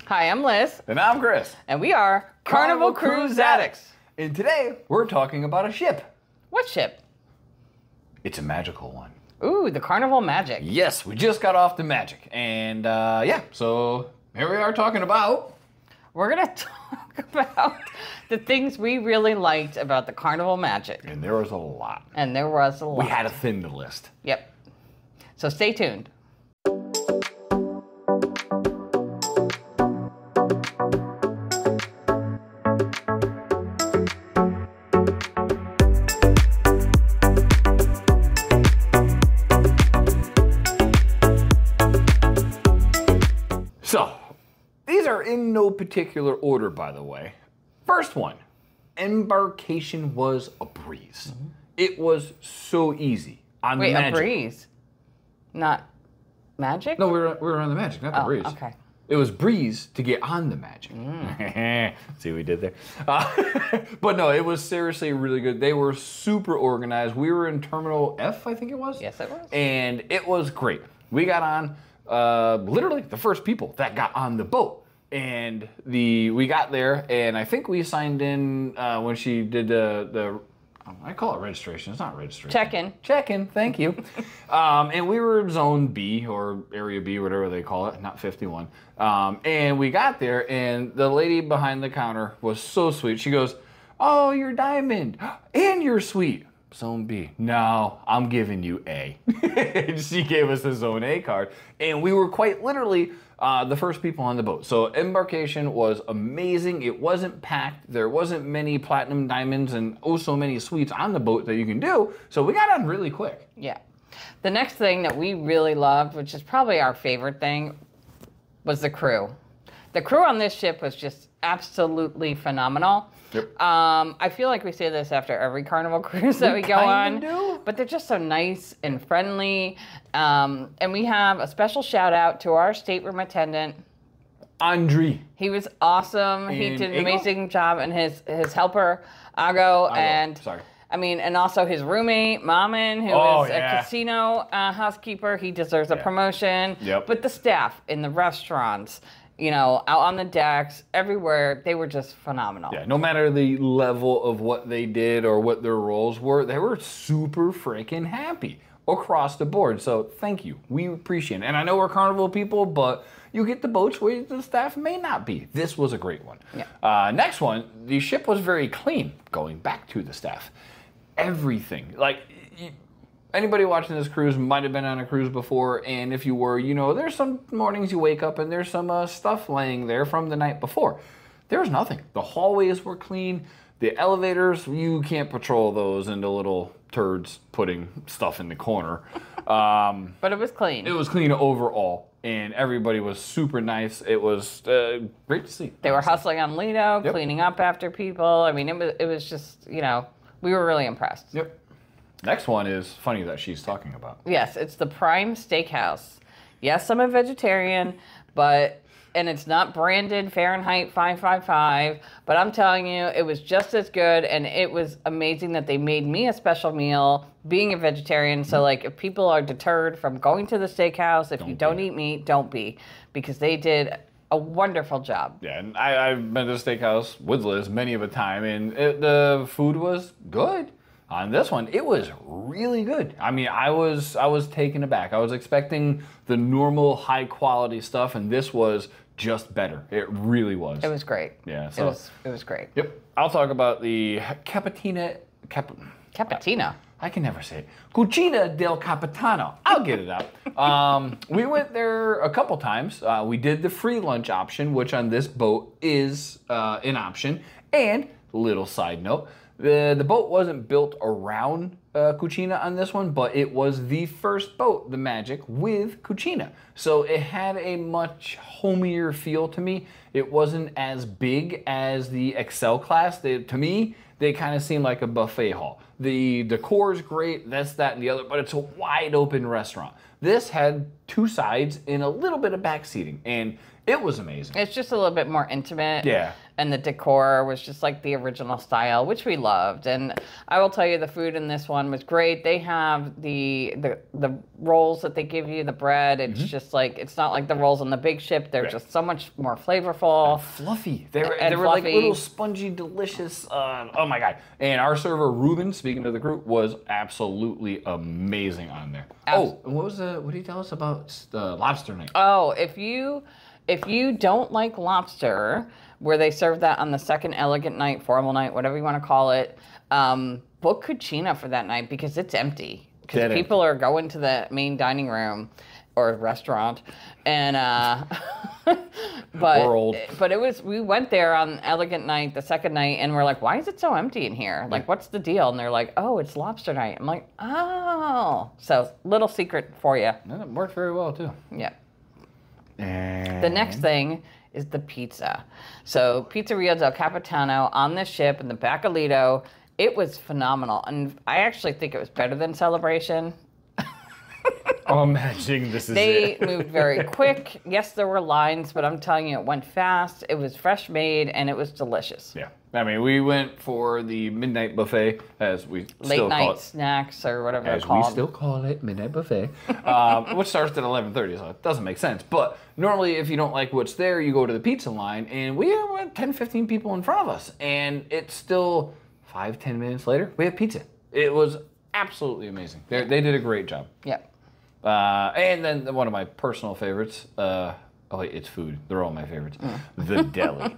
Hi, I'm Liz. And I'm Chris. And we are Carnival Cruise Addicts. And today, we're talking about a ship. What ship? It's a magical one. Ooh, the Carnival Magic. Yes, we just got off the Magic. And yeah, so here we are talking about... We're going to talk about the things we really liked about the Carnival Magic. And there was a lot. And there was a lot. We had to thin the list. Yep. So stay tuned. So, these are in no particular order, by the way. First one, embarkation was a breeze. Mm-hmm. It was so easy on the Magic. Wait, a breeze? Not Magic? No, we were on the Magic, not the breeze. Okay. It was breeze to get on the Magic. See what we did there? But no, it was seriously really good. They were super organized. We were in Terminal F, I think it was. Yes, it was. And it was great. We got on literally the first people that got on the boat. And we got there, and I think we signed in when she did the I call it registration. It's not registration. Check-in. Check-in, thank you. And we were Zone B, or Area B, whatever they call it, not 51. And we got there, and the lady behind the counter was so sweet. She goes, "Oh, you're Diamond, and you're sweet. Zone B. No, I'm giving you A." She gave us a Zone A card, and we were quite literally the first people on the boat. So embarkation was amazing. It wasn't packed. There wasn't many platinum diamonds and oh so many suites on the boat that you can do. So we got on really quick. Yeah. The next thing that we really loved, which is probably our favorite thing, was the crew. The crew on this ship was just absolutely phenomenal. Yep. I feel like we say this after every Carnival cruise that we go on, but they're just so nice and friendly. And we have a special shout out to our stateroom attendant, Andre. He was awesome. He did an amazing job, and his helper, Ago, and sorry. I mean, and also his roommate, Maman, who is a casino housekeeper. He deserves a promotion. Yep. But the staff in the restaurants, you know, out on the decks, everywhere, they were just phenomenal. Yeah, no matter the level of what they did or what their roles were, they were super freaking happy across the board. So thank you. We appreciate it. And I know we're Carnival people, but you get the boats where the staff may not be. This was a great one. Yeah. Next one, the ship was very clean, going back to the staff. Everything. Like, anybody watching this cruise might have been on a cruise before, and if you were, you know, there's some mornings you wake up and there's some stuff laying there from the night before. There was nothing. The hallways were clean. The elevators, you can't patrol those into little turds putting stuff in the corner. But it was clean. It was clean overall, and everybody was super nice. It was great to see. They were hustling on Lido, cleaning up after people. I mean, it was just, you know, we were really impressed. Yep. Next one is funny that she's talking about. Yes, it's the Prime Steakhouse. Yes, I'm a vegetarian, and it's not branded Fahrenheit 555, but I'm telling you, it was just as good, and it was amazing that they made me a special meal, being a vegetarian. So, like, if people are deterred from going to the steakhouse, if you don't eat meat, don't be, because they did a wonderful job. Yeah, and I've been to the steakhouse with Liz many of a time, and the food was good. On this one, it was really good. I mean, I was taken aback. I was expecting the normal high quality stuff, and this was just better. It really was. It was great. Yeah, so it was great. Yep. I'll talk about the Capitina. I can never say it. Cucina del Capitano. I'll get it out. We went there a couple times. We did the free lunch option, which on this boat is an option. And, little side note, the boat wasn't built around Cucina on this one, but it was the first boat, the Magic, with Cucina. So it had a much homier feel to me. It wasn't as big as the Excel class. To me, they kind of seem like a buffet hall. The decor is great, this, that, and the other, but it's a wide open restaurant. This had two sides and a little bit of back seating, and It was amazing. It's just a little bit more intimate. Yeah. And the decor was just like the original style, which we loved. And I will tell you, the food in this one was great. They have the rolls that they give you, the bread. It's just like, it's not like the rolls on the big ship. They're just so much more flavorful. And fluffy. They were like little spongy, delicious. Oh my God. And our server, Ruben, speaking to the group, was absolutely amazing on there. Oh, and what did he tell us about the lobster night? Oh, if you don't like lobster, where they serve that on the second elegant night, formal night, whatever you want to call it, book Cucina for that night because it's empty. Because people are going to the main dining room or restaurant, and but it was, we went there on elegant night, the second night, and we're like, why is it so empty in here? Like, what's the deal? And they're like, oh, it's lobster night. I'm like, oh, so little secret for you. And it worked very well too. Yeah. And the next thing is the pizza. So Pizzeria del Capitano on the ship in the back of Lido, it was phenomenal. And I actually think it was better than Celebration. I'm imagining this is They moved very quick. Yes, there were lines, but I'm telling you, it went fast. It was fresh made, and it was delicious. Yeah. I mean, we went for the midnight buffet, as we still call it. Late night snacks, or whatever they're called. As we still call it, midnight buffet, which starts at 11:30, so it doesn't make sense. But normally, if you don't like what's there, you go to the pizza line, and we have 10, 15 people in front of us, and it's still 5, 10 minutes later, we have pizza. It was absolutely amazing. They did a great job. Yeah. And then one of my personal favorites, oh wait, it's food. They're all my favorites. The deli.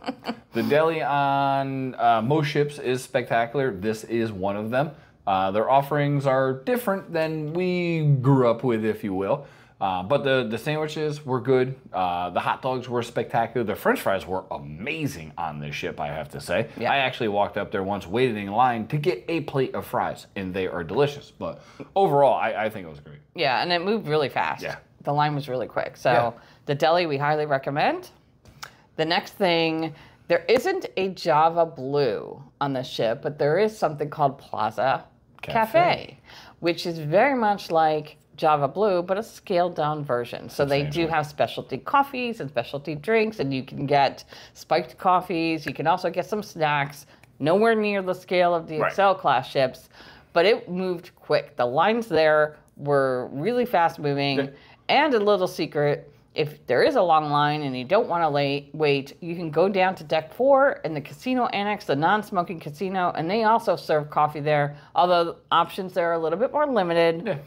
The deli on most ships is spectacular. This is one of them. Their offerings are different than we grew up with, if you will. But the sandwiches were good. The hot dogs were spectacular. The French fries were amazing on this ship, I have to say. Yeah. I actually walked up there once, waited in line to get a plate of fries, and they are delicious. But overall, I think it was great. Yeah, and it moved really fast. Yeah. The line was really quick. So the deli, we highly recommend. The next thing, there isn't a Java Blue on the ship, but there is something called Plaza Cafe, which is very much like Java Blue, but a scaled down version. So they do have specialty coffees and specialty drinks, and you can get spiked coffees. You can also get some snacks, nowhere near the scale of the Excel class ships, but it moved quick. The lines there were really fast moving. And a little secret, if there is a long line and you don't want to wait, you can go down to deck 4 in the casino annex, the non-smoking casino, and they also serve coffee there, although options there are a little bit more limited. Yeah,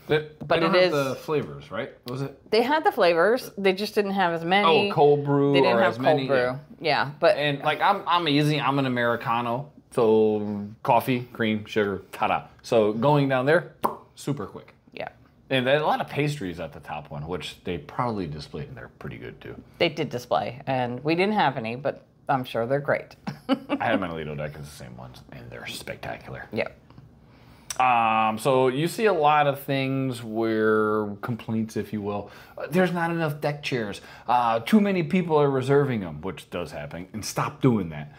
but it don't is have the flavors, right? Was it? They had the flavors, they just didn't have as many. Oh, cold brew. They didn't or have as cold many, brew. Yeah, but and like I'm easy. I'm an Americano, so coffee, cream, sugar, ta-da. So going down there, super quick. Yeah. And they had a lot of pastries at the top one, which they probably displayed, and they're pretty good too. They did display, and we didn't have any, but I'm sure they're great. I had them in Lido deck as the same ones, and they're spectacular. Yep. So you see a lot of things where complaints, if you will. There's not enough deck chairs. Too many people are reserving them, which does happen, and stop doing that.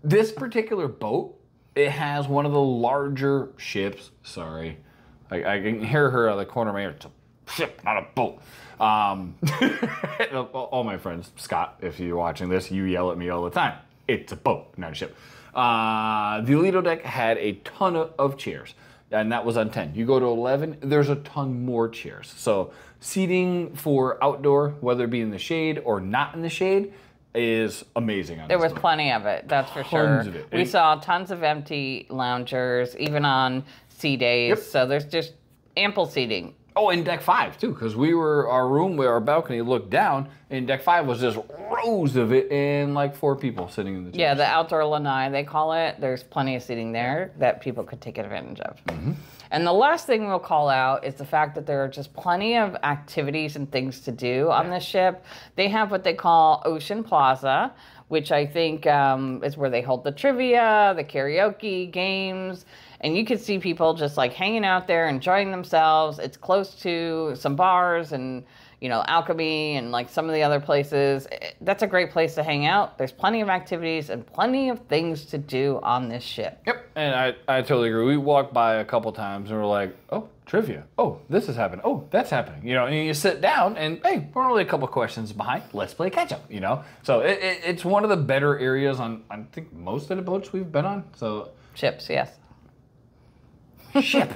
This particular boat, it has one of the larger ships. Sorry. I can hear her out of the corner of my ear. It's a ship, not a boat. All my friends, Scott, if you're watching this, you yell at me all the time. It's a boat, not a ship. The Lido deck had a ton of chairs, and that was on 10. You go to 11, there's a ton more chairs. So seating for outdoor, whether it be in the shade or not in the shade, is amazing on There was boat. Plenty of it, that's for sure. Tons of it. We saw tons of empty loungers, even on sea days. Yep. So there's just ample seating. Oh, and deck 5 too, because our room where our balcony looked down, and deck 5 was just rows of it, and like 4 people sitting in the chairs. Yeah, the outdoor lanai, they call it. There's plenty of seating there that people could take advantage of. Mm-hmm. And the last thing we'll call out is the fact that there are just plenty of activities and things to do on this ship. They have what they call Ocean Plaza, which I think is where they hold the trivia, the karaoke, games, and you can see people just like hanging out there, enjoying themselves. It's close to some bars and, you know, Alchemy and like some of the other places. That's a great place to hang out. There's plenty of activities and plenty of things to do on this ship. Yep, and I totally agree. We walked by a couple times and we're like, oh, trivia. Oh, this is happening. Oh, that's happening. You know, and you sit down and, hey, we're only a couple questions behind. Let's play catch up, you know? So it's one of the better areas on, I think, most of the boats we've been on. So Ships, yes. Ship.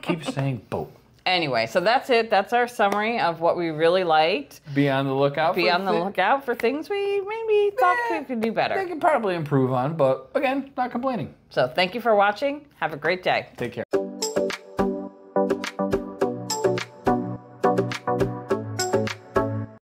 Keep saying boat. Anyway, so that's it. That's our summary of what we really liked. Be on the lookout. Be on the lookout for things we maybe thought we could do better. They could probably improve on, but again, not complaining. So thank you for watching. Have a great day. Take care.